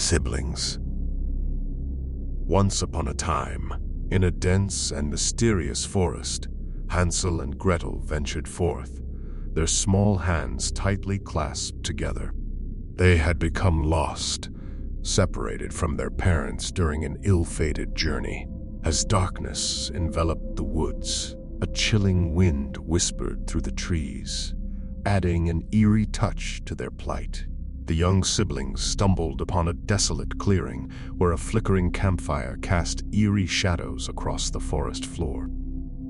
Siblings. Once upon a time, in a dense and mysterious forest, Hansel and Gretel ventured forth, their small hands tightly clasped together. They had become lost, separated from their parents during an ill-fated journey. As darkness enveloped the woods, a chilling wind whispered through the trees, adding an eerie touch to their plight. The young siblings stumbled upon a desolate clearing where a flickering campfire cast eerie shadows across the forest floor.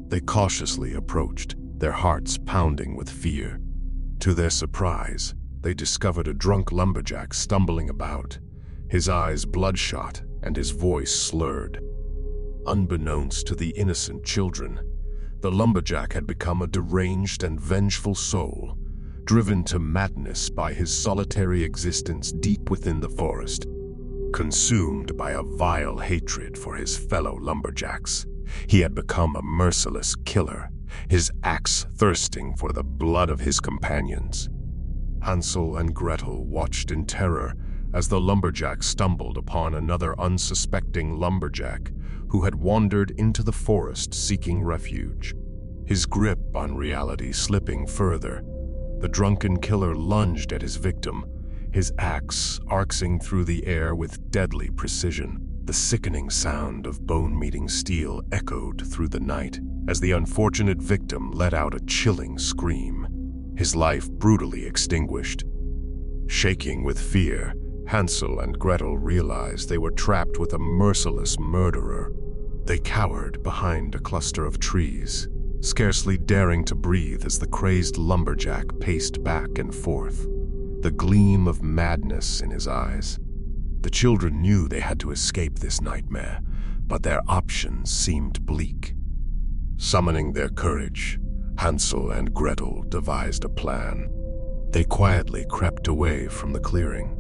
They cautiously approached, their hearts pounding with fear. To their surprise, they discovered a drunk lumberjack stumbling about, his eyes bloodshot and his voice slurred. Unbeknownst to the innocent children, the lumberjack had become a deranged and vengeful soul, driven to madness by his solitary existence deep within the forest. Consumed by a vile hatred for his fellow lumberjacks, he had become a merciless killer, his axe thirsting for the blood of his companions. Hansel and Gretel watched in terror as the lumberjack stumbled upon another unsuspecting lumberjack who had wandered into the forest seeking refuge. His grip on reality slipping further, the drunken killer lunged at his victim, his axe arcing through the air with deadly precision. The sickening sound of bone-meeting steel echoed through the night as the unfortunate victim let out a chilling scream, his life brutally extinguished. Shaking with fear, Hansel and Gretel realized they were trapped with a merciless murderer. They cowered behind a cluster of trees, scarcely daring to breathe as the crazed lumberjack paced back and forth, the gleam of madness in his eyes. The children knew they had to escape this nightmare, but their options seemed bleak. Summoning their courage, Hansel and Gretel devised a plan. They quietly crept away from the clearing,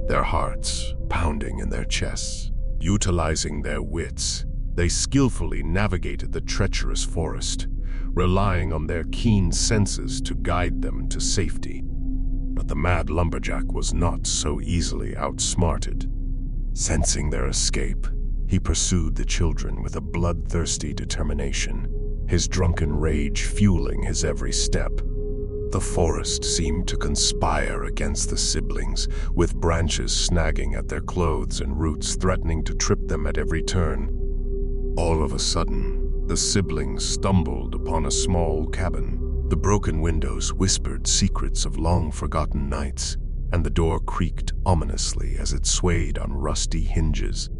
their hearts pounding in their chests. Utilizing their wits, they skillfully navigated the treacherous forest, relying on their keen senses to guide them to safety. But the mad lumberjack was not so easily outsmarted. Sensing their escape, he pursued the children with a bloodthirsty determination, his drunken rage fueling his every step. The forest seemed to conspire against the siblings, with branches snagging at their clothes and roots threatening to trip them at every turn. All of a sudden, the siblings stumbled upon a small cabin. The broken windows whispered secrets of long-forgotten nights, and the door creaked ominously as it swayed on rusty hinges.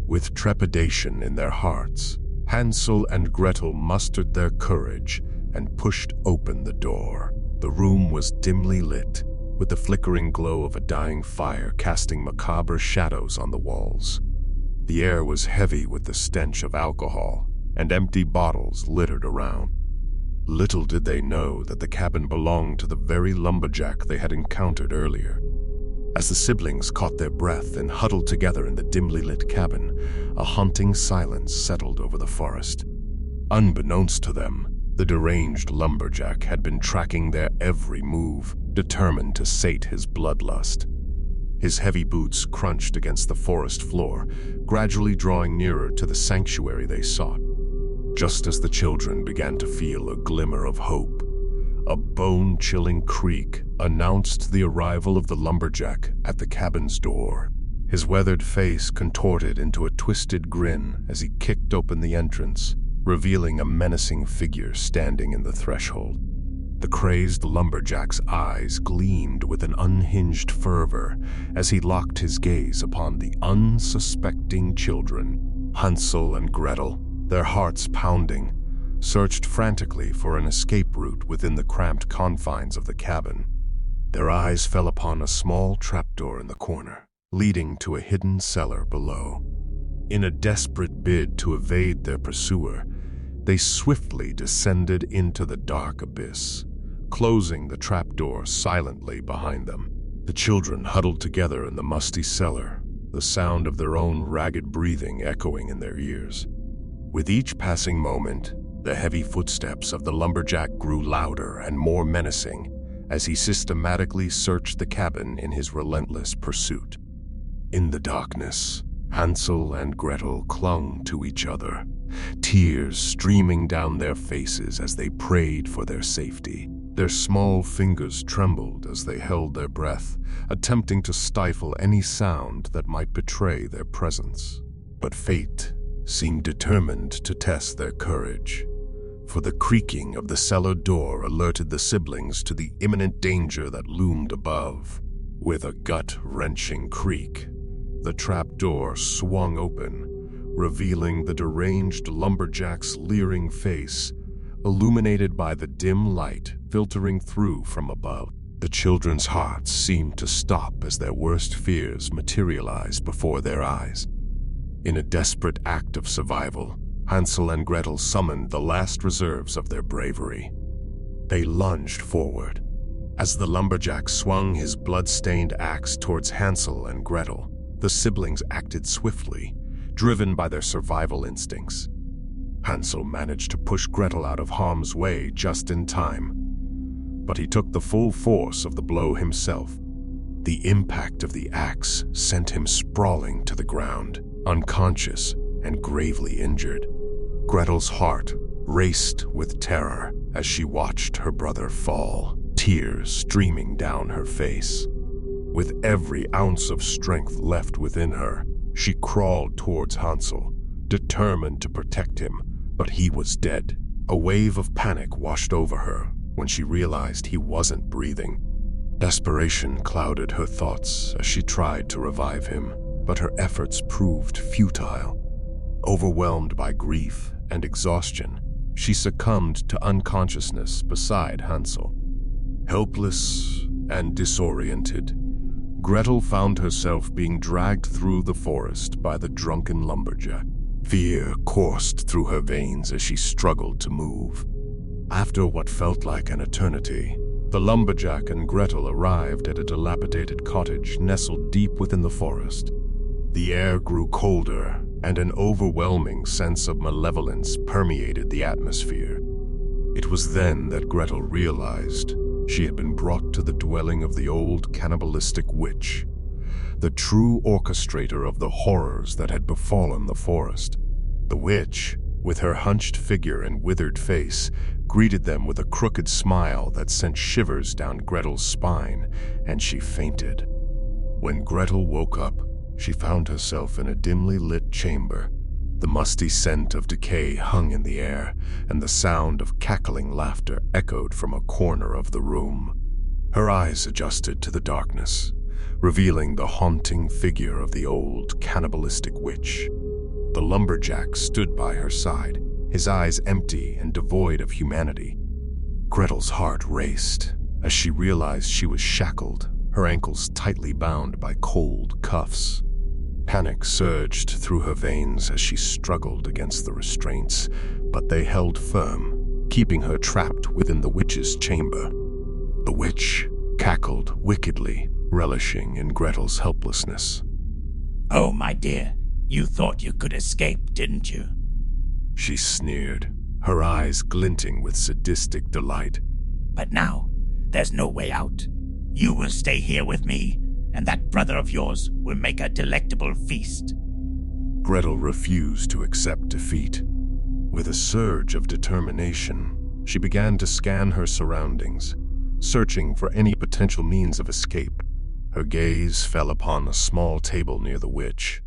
With trepidation in their hearts, Hansel and Gretel mustered their courage and pushed open the door. The room was dimly lit, with the flickering glow of a dying fire casting macabre shadows on the walls. The air was heavy with the stench of alcohol, and empty bottles littered around. Little did they know that the cabin belonged to the very lumberjack they had encountered earlier. As the siblings caught their breath and huddled together in the dimly lit cabin, a haunting silence settled over the forest. Unbeknownst to them, the deranged lumberjack had been tracking their every move, determined to sate his bloodlust. His heavy boots crunched against the forest floor, gradually drawing nearer to the sanctuary they sought. Just as the children began to feel a glimmer of hope, a bone-chilling creak announced the arrival of the lumberjack at the cabin's door. His weathered face contorted into a twisted grin as he kicked open the entrance, revealing a menacing figure standing in the threshold. The crazed lumberjack's eyes gleamed with an unhinged fervor as he locked his gaze upon the unsuspecting children. Hansel and Gretel, their hearts pounding, searched frantically for an escape route within the cramped confines of the cabin. Their eyes fell upon a small trapdoor in the corner, leading to a hidden cellar below. In a desperate bid to evade their pursuer, they swiftly descended into the dark abyss, closing the trapdoor silently behind them. The children huddled together in the musty cellar, the sound of their own ragged breathing echoing in their ears. With each passing moment, the heavy footsteps of the lumberjack grew louder and more menacing as he systematically searched the cabin in his relentless pursuit. In the darkness, Hansel and Gretel clung to each other, tears streaming down their faces as they prayed for their safety. Their small fingers trembled as they held their breath, attempting to stifle any sound that might betray their presence. But fate seemed determined to test their courage, for the creaking of the cellar door alerted the siblings to the imminent danger that loomed above. With a gut-wrenching creak, the trapdoor swung open, revealing the deranged lumberjack's leering face, illuminated by the dim light filtering through from above. The children's hearts seemed to stop as their worst fears materialized before their eyes. In a desperate act of survival, Hansel and Gretel summoned the last reserves of their bravery. They lunged forward. As the lumberjack swung his blood-stained axe towards Hansel and Gretel, the siblings acted swiftly, driven by their survival instincts. Hansel managed to push Gretel out of harm's way just in time, but he took the full force of the blow himself. The impact of the axe sent him sprawling to the ground, unconscious and gravely injured. Gretel's heart raced with terror as she watched her brother fall, tears streaming down her face. With every ounce of strength left within her, she crawled towards Hansel, determined to protect him, but he was dead. A wave of panic washed over her when she realized he wasn't breathing. Desperation clouded her thoughts as she tried to revive him, but her efforts proved futile. Overwhelmed by grief and exhaustion, she succumbed to unconsciousness beside Hansel. Helpless and disoriented, Gretel found herself being dragged through the forest by the drunken lumberjack. Fear coursed through her veins as she struggled to move. After what felt like an eternity, the lumberjack and Gretel arrived at a dilapidated cottage nestled deep within the forest. The air grew colder, and an overwhelming sense of malevolence permeated the atmosphere. It was then that Gretel realized she had been brought to the dwelling of the old cannibalistic witch, the true orchestrator of the horrors that had befallen the forest. The witch, with her hunched figure and withered face, greeted them with a crooked smile that sent shivers down Gretel's spine, and she fainted. When Gretel woke up, she found herself in a dimly lit chamber. The musty scent of decay hung in the air, and the sound of cackling laughter echoed from a corner of the room. Her eyes adjusted to the darkness, revealing the haunting figure of the old cannibalistic witch. The lumberjack stood by her side, his eyes empty and devoid of humanity. Gretel's heart raced as she realized she was shackled, her ankles tightly bound by cold cuffs. Panic surged through her veins as she struggled against the restraints, but they held firm, keeping her trapped within the witch's chamber. The witch cackled wickedly, relishing in Gretel's helplessness. "Oh, my dear, you thought you could escape, didn't you?" She sneered, her eyes glinting with sadistic delight. "But now, there's no way out. You will stay here with me, and that brother of yours will make a delectable feast." Gretel refused to accept defeat. With a surge of determination, she began to scan her surroundings, searching for any potential means of escape. Her gaze fell upon a small table near the witch,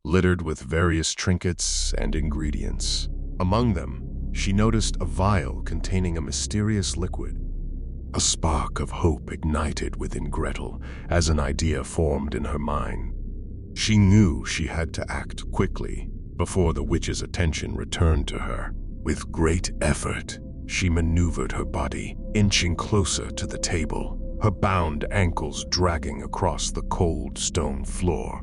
littered with various trinkets and ingredients. Among them, she noticed a vial containing a mysterious liquid. A spark of hope ignited within Gretel as an idea formed in her mind. She knew she had to act quickly before the witch's attention returned to her. With great effort, she maneuvered her body, inching closer to the table, her bound ankles dragging across the cold stone floor.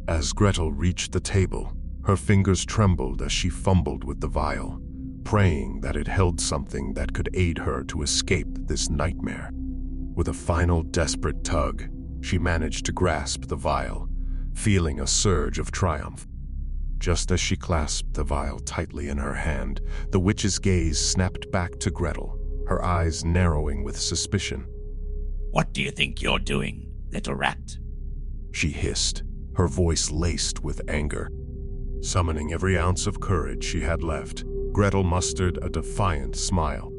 As Gretel reached the table, her fingers trembled as she fumbled with the vial, praying that it held something that could aid her to escape this nightmare. With a final desperate tug, she managed to grasp the vial, feeling a surge of triumph. Just as she clasped the vial tightly in her hand, the witch's gaze snapped back to Gretel, her eyes narrowing with suspicion. "What do you think you're doing, little rat?" She hissed, her voice laced with anger. Summoning every ounce of courage she had left, Gretel mustered a defiant smile.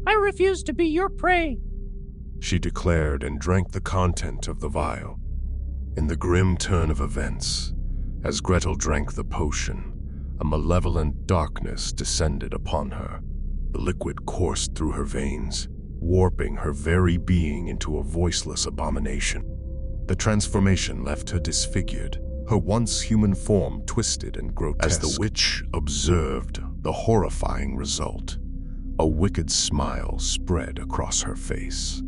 I refuse to be your prey, she declared and drank the content of the vial. In the grim turn of events, as Gretel drank the potion, a malevolent darkness descended upon her. The liquid coursed through her veins, warping her very being into a voiceless abomination. The transformation left her disfigured, her once human form twisted and grotesque. As the witch observed the horrifying result, a wicked smile spread across her face.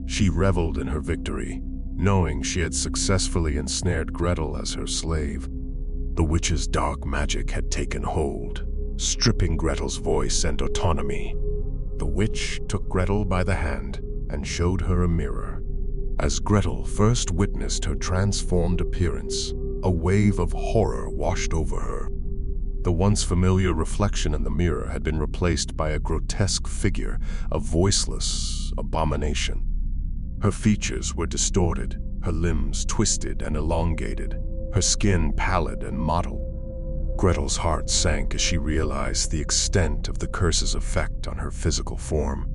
She reveled in her victory, knowing she had successfully ensnared Gretel as her slave. The witch's dark magic had taken hold, stripping Gretel's voice and autonomy. The witch took Gretel by the hand and showed her a mirror. As Gretel first witnessed her transformed appearance, a wave of horror washed over her. The once familiar reflection in the mirror had been replaced by a grotesque figure, a voiceless abomination. Her features were distorted, her limbs twisted and elongated, her skin pallid and mottled. Gretel's heart sank as she realized the extent of the curse's effect on her physical form.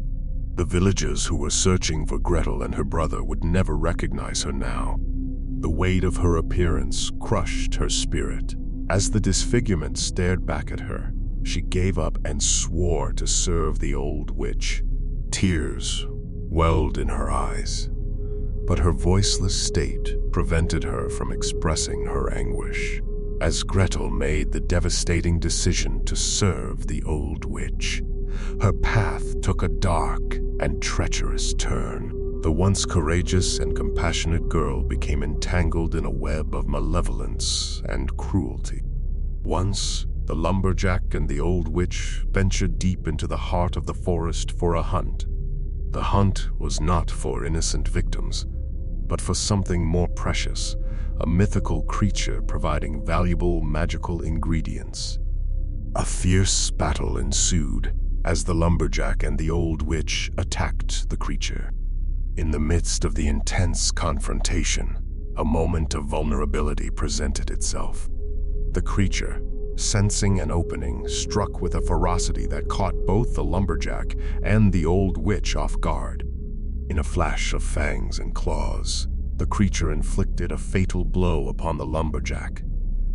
The villagers who were searching for Gretel and her brother would never recognize her now. The weight of her appearance crushed her spirit. As the disfigurement stared back at her, she gave up and swore to serve the old witch. Tears welled in her eyes, but her voiceless state prevented her from expressing her anguish. As Gretel made the devastating decision to serve the old witch, her path took a dark and treacherous turn. The once courageous and compassionate girl became entangled in a web of malevolence and cruelty. Once, the lumberjack and the old witch ventured deep into the heart of the forest for a hunt. The hunt was not for innocent victims, but for something more precious, a mythical creature providing valuable magical ingredients. A fierce battle ensued as the lumberjack and the old witch attacked the creature. In the midst of the intense confrontation, a moment of vulnerability presented itself. The creature, sensing an opening, struck with a ferocity that caught both the lumberjack and the old witch off guard. In a flash of fangs and claws, the creature inflicted a fatal blow upon the lumberjack,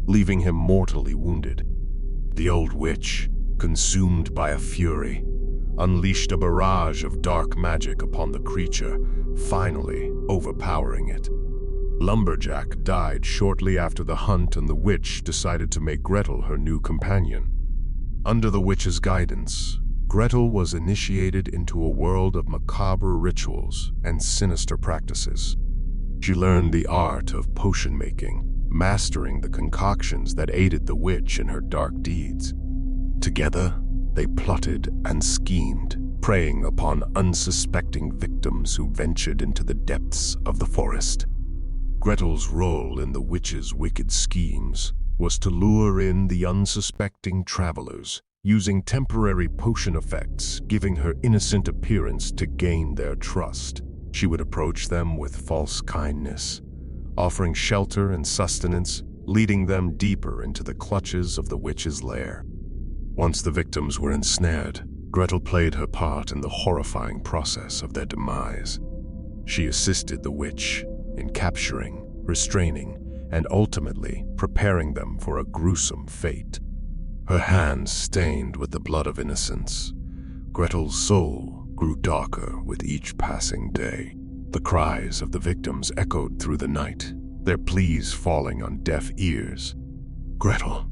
leaving him mortally wounded. The old witch, consumed by a fury, unleashed a barrage of dark magic upon the creature, finally overpowering it. Lumberjack died shortly after the hunt, and the witch decided to make Gretel her new companion. Under the witch's guidance, Gretel was initiated into a world of macabre rituals and sinister practices. She learned the art of potion making, mastering the concoctions that aided the witch in her dark deeds. Together, they plotted and schemed, preying upon unsuspecting victims who ventured into the depths of the forest. Gretel's role in the witch's wicked schemes was to lure in the unsuspecting travelers, using temporary potion effects, giving her innocent appearance to gain their trust. She would approach them with false kindness, offering shelter and sustenance, leading them deeper into the clutches of the witch's lair. Once the victims were ensnared, Gretel played her part in the horrifying process of their demise. She assisted the witch in capturing, restraining, and ultimately preparing them for a gruesome fate. Her hands stained with the blood of innocence, Gretel's soul grew darker with each passing day. The cries of the victims echoed through the night, their pleas falling on deaf ears. Gretel,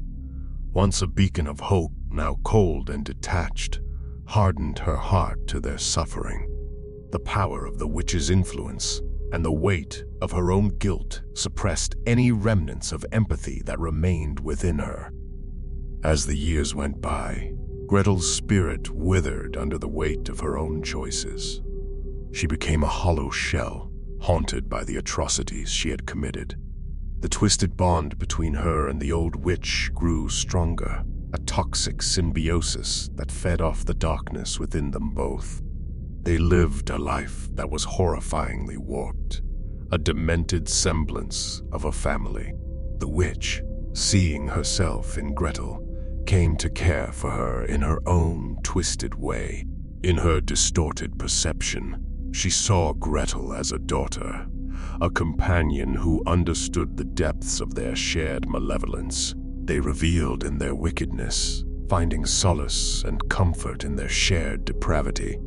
once a beacon of hope, now cold and detached, hardened her heart to their suffering. The power of the witch's influence and the weight of her own guilt suppressed any remnants of empathy that remained within her. As the years went by, Gretel's spirit withered under the weight of her own choices. She became a hollow shell, haunted by the atrocities she had committed. The twisted bond between her and the old witch grew stronger, a toxic symbiosis that fed off the darkness within them both. They lived a life that was horrifyingly warped, a demented semblance of a family. The witch, seeing herself in Gretel, came to care for her in her own twisted way. In her distorted perception, she saw Gretel as a daughter, a companion who understood the depths of their shared malevolence. They reveled in their wickedness, finding solace and comfort in their shared depravity.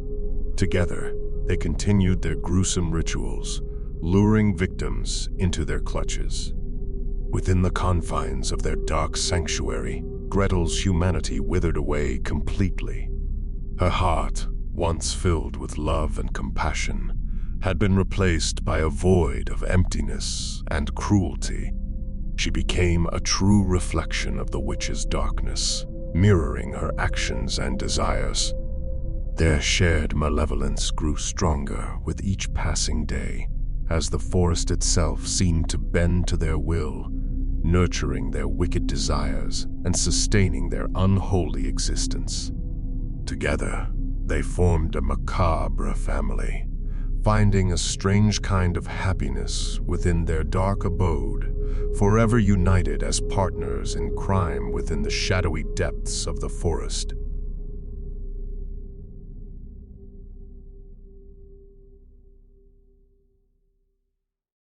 Together, they continued their gruesome rituals, luring victims into their clutches. Within the confines of their dark sanctuary, Gretel's humanity withered away completely. Her heart, once filled with love and compassion, had been replaced by a void of emptiness and cruelty. She became a true reflection of the witch's darkness, mirroring her actions and desires. Their shared malevolence grew stronger with each passing day, as the forest itself seemed to bend to their will, nurturing their wicked desires and sustaining their unholy existence. Together, they formed a macabre family, finding a strange kind of happiness within their dark abode, forever united as partners in crime within the shadowy depths of the forest.